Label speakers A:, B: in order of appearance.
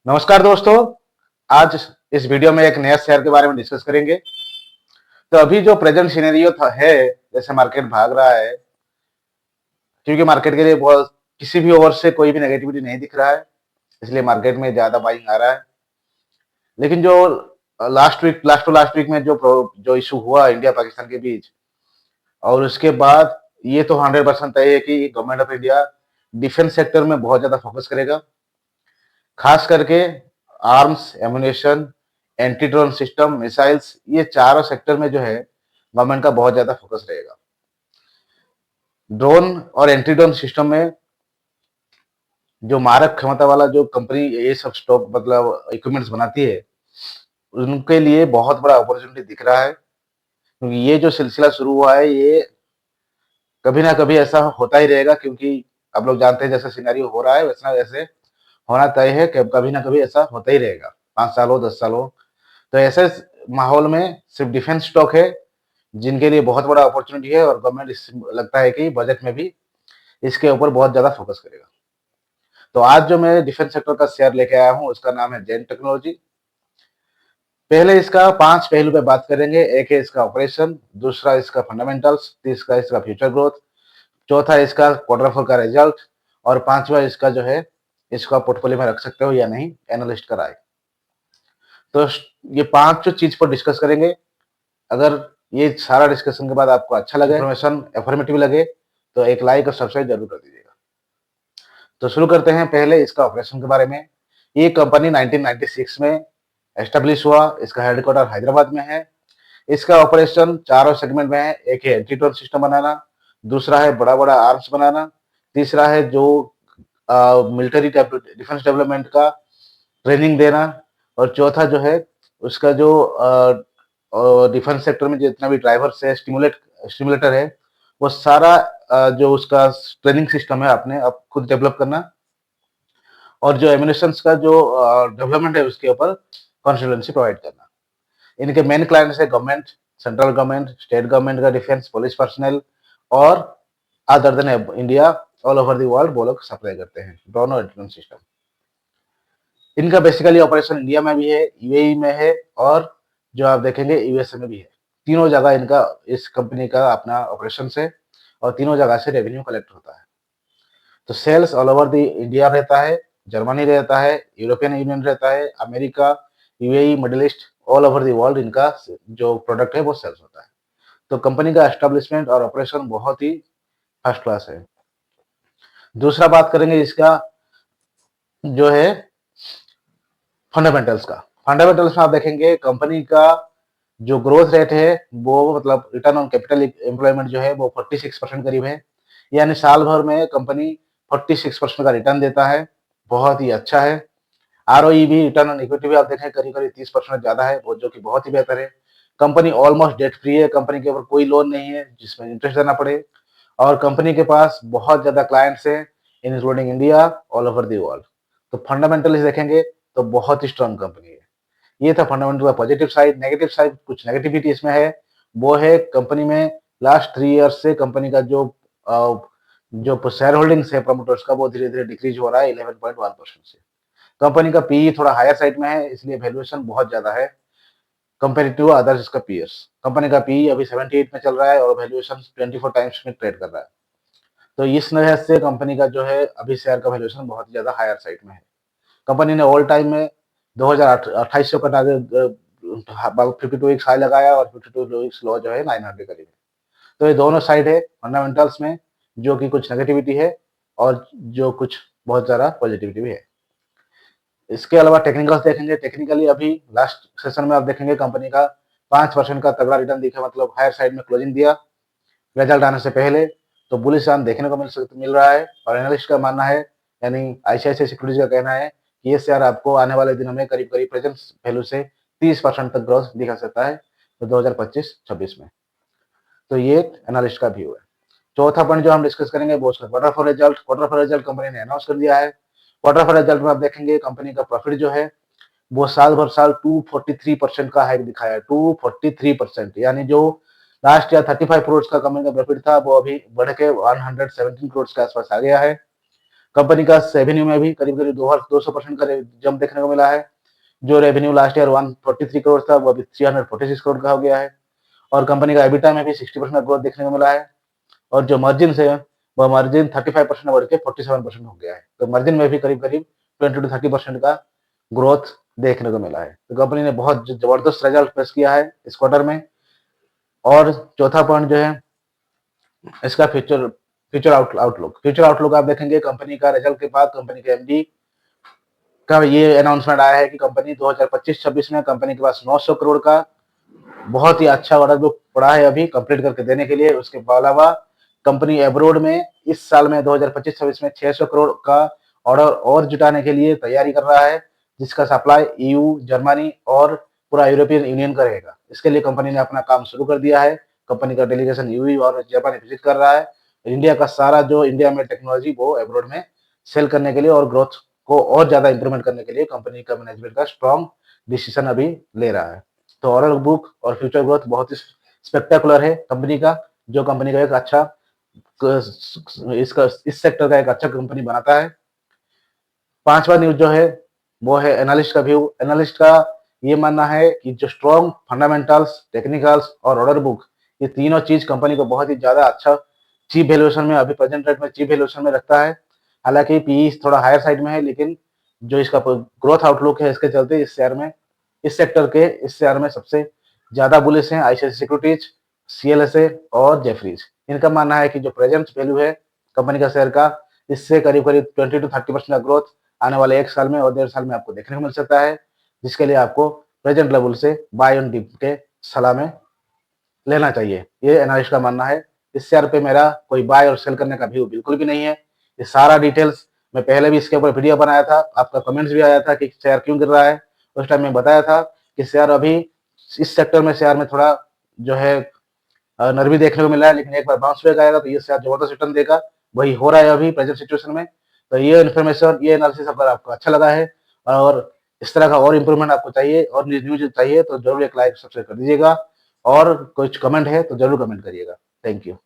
A: नमस्कार दोस्तों। आज इस वीडियो में एक नया शेयर के बारे में डिस्कस करेंगे। तो अभी जो प्रेजेंट सिनेरियो था है, जैसे मार्केट भाग रहा है, क्योंकि मार्केट के लिए बहुत किसी भी ओर से कोई भी नेगेटिविटी नहीं दिख रहा है, इसलिए मार्केट में ज्यादा बाइंग आ रहा है। लेकिन जो लास्ट वीक में जो इशू हुआ इंडिया पाकिस्तान के बीच, और उसके बाद ये तो 100% तय है कि government of India defence sector में बहुत ज्यादा फोकस करेगा। खास करके arms, ammunition, anti drone system, missiles, ये चारों सेक्टर में जो है गवर्नमेंट का बहुत ज्यादा फोकस रहेगा। ड्रोन और एंटी ड्रोन सिस्टम में जो मारक क्षमता वाला जो कंपनी ये सब स्टॉक मतलब इक्विपमेंट्स बनाती है, उनके लिए बहुत बड़ा अपॉर्चुनिटी दिख रहा है। क्योंकि ये जो सिलसिला शुरू हुआ है, ये कभी ना कभी ऐसा होता ही रहेगा, क्योंकि आप लोग जानते हैं जैसा सिनेरियो हो रहा है वैसा ऐसे होना तय है कि कभी ना कभी ऐसा होता ही रहेगा, 5 साल हो 10 साल हो। तो ऐसे माहौल में सिर्फ डिफेंस स्टॉक है जिनके लिए बहुत बड़ा अपॉर्चुनिटी है, और गवर्नमेंट लगता है कि बजट में भी इसके ऊपर बहुत ज्यादा फोकस करेगा। तो आज जो मैं डिफेंस सेक्टर का शेयर लेके आया हूँ, उसका नाम है जेन टेक्नोलॉजी। पहले इसका 5 पहलू पे बात करेंगे। एक है इसका ऑपरेशन, दूसरा इसका फंडामेंटल्स, तीसरा इसका फ्यूचर ग्रोथ, चौथा इसका क्वार्टर फोर का रिजल्ट, और पांचवा इसका जो है इसको आप पोर्टफोलियो में रख सकते हो या नहीं, एनालिस्ट का राय। तो ये पांच जो चीज पर डिस्कस करेंगे। अगर ये सारा डिस्कशन के बाद आपको अच्छा लगे, इन्फॉर्मेशन एफर्मेटिव लगे, तो एक लाइक और सब्सक्राइब जरूर कर दीजिएगा। तो शुरू करते हैं पहले इसका ऑपरेशन के बारे में। ये कंपनी 1996 में एस्टेब्लिश हुआ। इसका हेडक्वार्टर हैदराबाद में है। इसका ऑपरेशन चारों सेगमेंट में है। एक है एंटी ड्रोन सिस्टम बनाना, दूसरा है बड़ा बड़ा आर्म्स बनाना, तीसरा है जो मिलिट्री डिफेंस डेवलपमेंट का ट्रेनिंग देना, और चौथा जो है उसका जो डिफेंस सेक्टर में जितना भी ड्राइवर्स है, स्टिमुलेटर है, वो सारा जो उसका ट्रेनिंग सिस्टम है आपने आप खुद डेवलप करना, और जो एम्यूनेशंस का जो डेवलपमेंट है उसके ऊपर कंसल्टेंसी प्रोवाइड करना। इनके मेन क्लाइंट्स है government, central government, state government का डिफेंस, पुलिस पर्सनल, और other than India, all over the world वो लोग सप्लाई करते हैं ड्रोन और ड्रोन सिस्टम। इनका बेसिकली ऑपरेशन इंडिया में भी है, यूएई में है, और जो आप देखेंगे यूएसए में भी है। तीनों जगह इनका इस कंपनी का अपना ऑपरेशन है, और तीनों जगह से रेवेन्यू कलेक्ट होता है। तो sales all over the India रहता है, जर्मनी रहता है, यूरोपियन यूनियन रहता है, America, UAE, middle east, all over the world इनका जो प्रोडक्ट है वो सेल्स होता है। तो कंपनी का एस्टेब्लिशमेंट और ऑपरेशन बहुत ही फर्स्ट क्लास है। दूसरा बात करेंगे इसका जो है फंडामेंटल्स का। फंडामेंटल्स में आप देखेंगे कंपनी का जो ग्रोथ रेट है वो मतलब रिटर्न ऑन कैपिटल एम्प्लॉयमेंट जो है वो 46% करीब है। यानी साल भर में कंपनी 46% का रिटर्न देता है, बहुत ही अच्छा है। आरओई भी, रिटर्न ऑन इक्विटी भी आप देखें करीब करीब 30% ज्यादा है, वो जो कि बहुत ही बेहतर है। कंपनी ऑलमोस्ट डेट फ्री है, कंपनी के ऊपर कोई लोन नहीं है जिसमें इंटरेस्ट देना पड़े, और कंपनी के पास बहुत ज्यादा क्लाइंट्स हैं including India, all over the world. तो फंडामेंटली देखेंगे तो बहुत ही स्ट्रांग कंपनी है। ये था फंडामेंटल का पॉजिटिव साइड। नेगेटिव साइड, कुछ नेगेटिविटी इसमें है। वो है कंपनी में लास्ट 3 ईयर्स से कंपनी का जो शेयर होल्डिंग्स है प्रमोटर्स का, वो धीरे धीरे डिक्रीज हो रहा है 11.1% से। कंपनी का पीई थोड़ा हायर साइड में है, इसलिए वैल्यूएशन बहुत ज्यादा है कंपेरेटिव अदर्स इसका पीयर्स। कंपनी का पीई अभी 78 में चल रहा है, और वैल्यूएशन 24 टाइम्स में ट्रेड कर रहा है। तो इस वजह से कंपनी का जो है अभी शेयर का वैल्यूएशन बहुत ज्यादा हायर साइड में है। कंपनी ने ऑल टाइम में 2028 का टारगेट 52 वीक्स हाई लगाया, और 52 वीक्स लो जो है 900 करीब है। तो ये दोनों साइड है फंडामेंटल्स में, जो कि कुछ नेगेटिविटी है और जो कुछ बहुत ज्यादा पॉजिटिविटी भी है। इसके अलावा टेक्निकल्स देखेंगे। टेक्निकली अभी लास्ट सेशन में आप देखेंगे कंपनी का 5% का तगड़ा रिटर्न दिखा, मतलब हायर साइड में क्लोजिंग दिया रिजल्ट आने से पहले। तो बुलिश ऑन देखने को मिल रहा है, और एनालिस्ट का मानना है, यानी आईसीआईसीआई सिक्योरिटीज का कहना है कि ये शेयर आपको आने वाले दिनों में करीब करीब प्रेजेंट वैल्यू से 30% तक ग्रोथ दिखा सकता है तो 2025-26 में। तो ये एनालिस्ट का व्यू है। चौथा पॉइंट जो हम डिस्कस करेंगे वो उसका quarter for result. Quarter for result company ने अनाउंस कर दिया है। क्वार्टर फॉर रिजल्ट में आप देखेंगे कंपनी का प्रॉफिट जो है वो साल भर साल 243% का हाइक दिखाया है, 243%। यानी जो लास्ट ईयर 35 करोड़ का कंपनी का प्रॉफिट था, वो अभी बढ़ के 117 करोड़ के आसपास आ गया है। कंपनी का रेवेन्यू में भी करीब-करीब 200% का जंप देखने को मिला है। जो रेवेन्यू लास्ट ईयर 143 करोड़ था, वो अभी 346 करोड़ का हो गया है। और कंपनी का एबिटा में भी 60% का ग्रोथ देखने को मिला है। और जो मार्जिन्स है, वो मार्जिन 35% बढ़ के 47% हो गया है। तो मार्जिन में भी करीब-करीब 20-30% का ग्रोथ देखने को मिला है। तो कंपनी ने बहुत जबरदस्त रिजल्ट पेश किया है इस क्वार्टर में। और चौथा पॉइंट जो है इसका फ्यूचर आउटलुक आप देखेंगे कंपनी का रिजल्ट के बाद कंपनी के एमडी का ये अनाउंसमेंट आया है कि कंपनी 2025-26 में कंपनी के पास 900 करोड़ का बहुत ही अच्छा ऑर्डर बुक पड़ा है अभी कंप्लीट करके देने के लिए। उसके अलावा कंपनी अब्रोड में इस साल में 2025-26 में 600 करोड़ का ऑर्डर और जुटाने के लिए तैयारी कर रहा है, जिसका सप्लाई ईयू, जर्मनी और पूरा यूरोपियन यूनियन का रहेगा। इसके लिए कंपनी ने अपना काम शुरू कर दिया है। कंपनी का डेलीगेशन यूएई और जापान विजिट कर रहा है। इंडिया का सारा जो इंडिया में टेक्नोलॉजी वो अब्रोड में सेल करने के लिए और ग्रोथ को और ज्यादा इंप्रूवमेंट करने के लिए कंपनी का मैनेजमेंट का स्ट्रॉन्ग डिसीजन अभी ले रहा है। तो ऑर्डर बुक और फ्यूचर ग्रोथ बहुत ही स्पेक्टेकुलर है कंपनी का, जो कंपनी का एक अच्छा इसका इस सेक्टर का एक अच्छा कंपनी बनाता है। पांचवा न्यूज जो है वो है एनालिस्ट का व्यू। एनालिस्ट का ये मानना है कि जो स्ट्रॉन्ग फंडामेंटल्स, टेक्निकल्स और ऑर्डर बुक, ये तीनों चीज कंपनी को बहुत ही ज्यादा अच्छा चीप वैल्यूएशन में अभी प्रेजेंट रेट में चीप वैल्यूएशन में रखता है। हालांकि पीई थोड़ा हायर साइड में है, लेकिन जो इसका ग्रोथ आउटलुक है इसके चलते इस शेयर में सबसे ज्यादा बुलिश हैं आईसीआईसीआई सिक्योरिटीज, सीएलएसए और जेफरीज। इनका मानना है कि जो प्रेजेंट वैल्यू है कंपनी का शेयर का, इससे करीब करीब 20-30% का ग्रोथ आने वाले 1 साल में और 1.5 साल में आपको देखने को मिल सकता है, जिसके लिए आपको प्रेजेंट लेवल से बाय ऑन डिप के सलाह में लेना चाहिए। ये एनालिस्ट का मानना है। इस शेयर पे मेरा कोई बाय और सेल करने का व्यू बिल्कुल भी नहीं है। ये सारा डिटेल्स मैं पहले भी इसके ऊपर वीडियो बनाया था, आपका कमेंट्स भी आया था कि शेयर क्यों गिर रहा है। उस टाइम मैं बताया था कि शेयर अभी इस सेक्टर में शेयर में थोड़ा जो है नरमी देखने को मिला है, लेकिन एक बार बाउंस बैक आएगा तो ये शेयर जबरदस्त रिटर्न देगा। वही हो रहा है अभी प्रेजेंट सिचुएशन में। तो ये इन्फॉर्मेशन, ये एनालिसिस अगर आपको अच्छा लगा है और इस तरह का और इम्प्रूवमेंट आपको चाहिए और न्यूज चाहिए तो जरूर एक लाइक सब्सक्राइब कर दीजिएगा। और कुछ कमेंट है तो जरूर कमेंट करिएगा। Thank you.